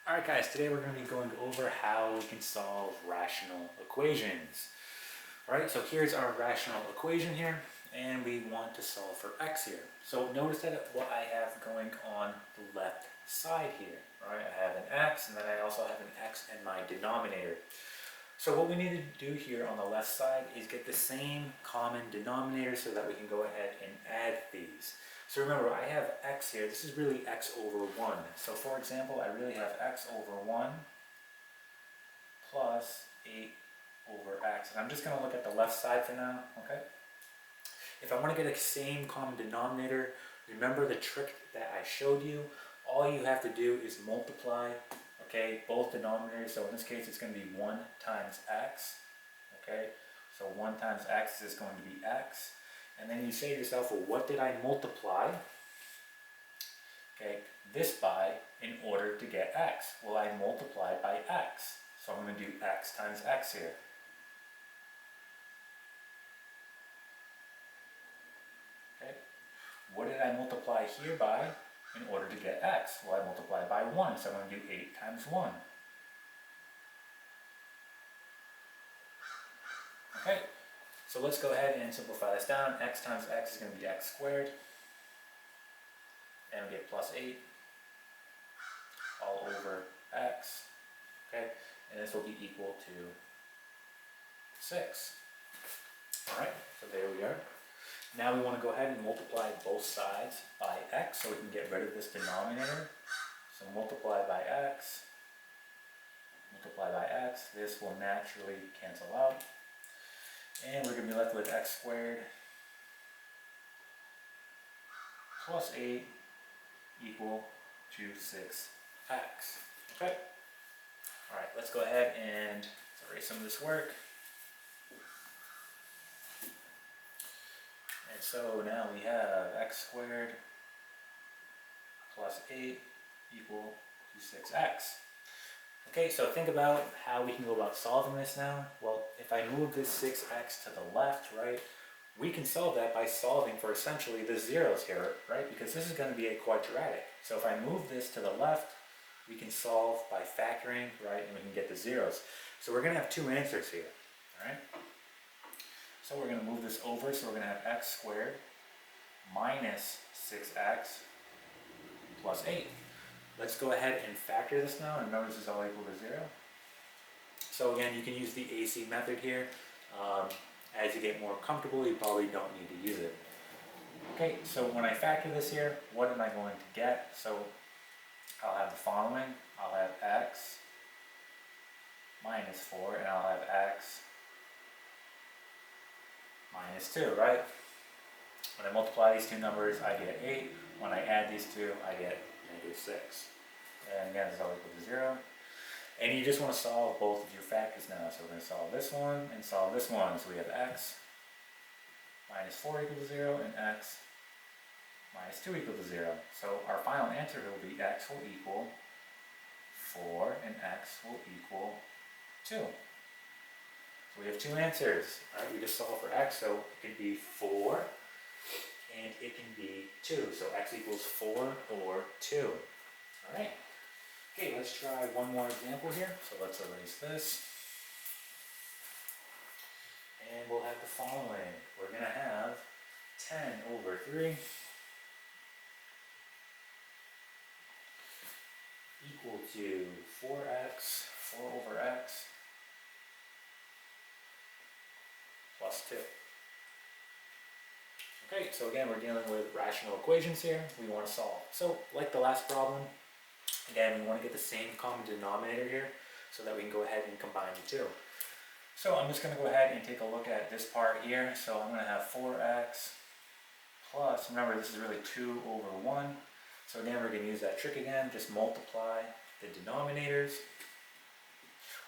Alright guys, today we're going to be going over how we can solve rational equations. Alright, so here's our rational equation here, and we want to solve for x here. So notice that what I have going on the left side here. Alright, I have an x, and then I also have an x in my denominator. So what we need to do here on the left side is get the same common denominator so that we can go ahead and add these. So remember, I have x here. This is really x over 1. So for example, I really have x over 1 plus 8 over x. And I'm just going to look at the left side for now, okay? If I want to get a same common denominator, remember the trick that I showed you. All you have to do is multiply, okay, both denominators. So in this case, it's going to be 1 times x, okay? So 1 times x is going to be x. And then you say to yourself, well, what did I multiply, okay, this by in order to get x? Well, I multiplied by x. So I'm going to do x times x here. Okay. What did I multiply here by in order to get x? Well, I multiplied by 1. So I'm going to do 8 times 1. Okay. So let's go ahead and simplify this down. X times x is going to be x squared. And we get plus 8 all over x. Okay, and this will be equal to 6. Alright, so there we are. Now we want to go ahead and multiply both sides by x so we can get rid of this denominator. So multiply by x, this will naturally cancel out. And we're going to be left with x squared plus 8 equal to 6x. Okay? Alright, let's go ahead and erase some of this work. And so now we have x squared plus 8 equal to 6x. Okay, so think about how we can go about solving this now. Well, if I move this 6x to the left, right, we can solve that by solving for essentially the zeros here, right? Because this is going to be a quadratic. So if I move this to the left, we can solve by factoring, right? And we can get the zeros. So we're going to have two answers here, all right? So we're going to move this over. So we're going to have x squared minus 6x plus 8. Let's go ahead and factor this now. And remember, this is all equal to 0. So again, you can use the AC method here. As you get more comfortable, you probably don't need to use it. Okay, so when I factor this here, what am I going to get? So I'll have the following. I'll have x minus 4, and I'll have x minus 2, right? When I multiply these two numbers, I get 8. When I add these two, I get -6. And again, this is all equal to 0. And you just want to solve both of your factors now. So we're going to solve this one and solve this one. So we have x minus 4 equal to 0 and x minus 2 equal to 0. So our final answer will be x will equal 4 and x will equal 2. So we have two answers. All right, we just solve for x, so it can be 4 and it can be 2. So x equals 4 or 2. All right. Okay, let's try one more example here. So let's erase this. And we'll have the following. We're going to have 10 over 3 equal to 4x, 4 over x, plus 2. Okay, so again, we're dealing with rational equations here. We want to solve. So, like the last problem, again, we want to get the same common denominator here so that we can go ahead and combine the two. So I'm just going to go ahead and take a look at this part here. So I'm going to have 4x plus, remember this is really 2 over 1. So again, we're going to use that trick again, just multiply the denominators.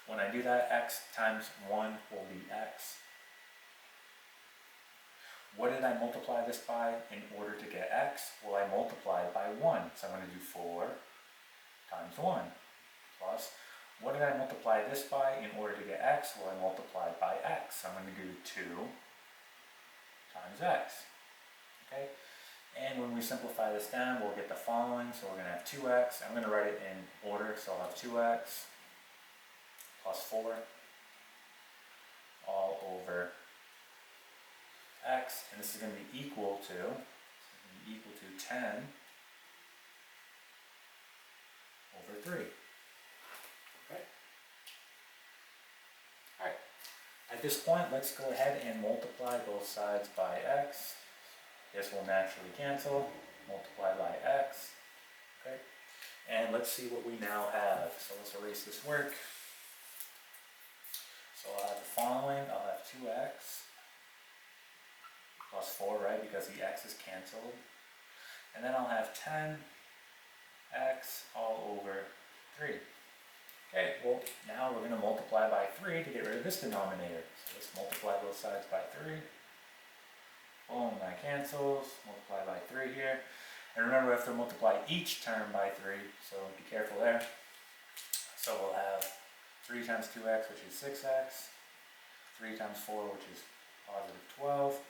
When I do that, x times 1 will be x. What did I multiply this by in order to get x? Well, I multiplied by 1. So I'm going to do 4 times 1 plus, what did I multiply this by in order to get x? Well, I multiplied by x. So I'm going to do 2 times x. Okay? And when we simplify this down, we'll get the following. So we're going to have 2x. I'm going to write it in order, so I'll have 2x plus 4 all over x. And this is going to be equal to 10 over 3. Okay. Alright. At this point, let's go ahead and multiply both sides by x. This will naturally cancel. Multiply by x. Okay. And let's see what we now have. So let's erase this work. So I'll have the following. I'll have 2x plus 4, right, because the x is canceled. And then I'll have 10x all over 3. Okay, well, now we're going to multiply by 3 to get rid of this denominator. So let's multiply both sides by 3. Boom, that cancels. Multiply by 3 here. And remember, we have to multiply each term by 3, so be careful there. So we'll have 3 times 2x, which is 6x. 3 times 4, which is positive 12.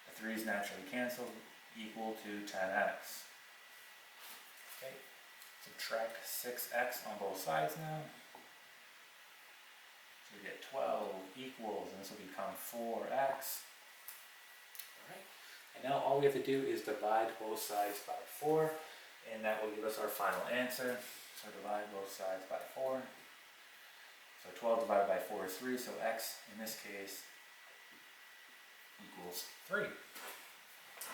The 3's naturally canceled, equal to 10x. Okay, subtract 6x on both sides now. So we get 12 equals, and this will become 4x. Alright, and now all we have to do is divide both sides by 4, and that will give us our final answer. So divide both sides by 4. So 12 divided by 4 is 3, so x in this case equals 3.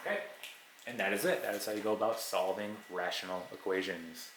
Okay, and that is it. That is how you go about solving rational equations.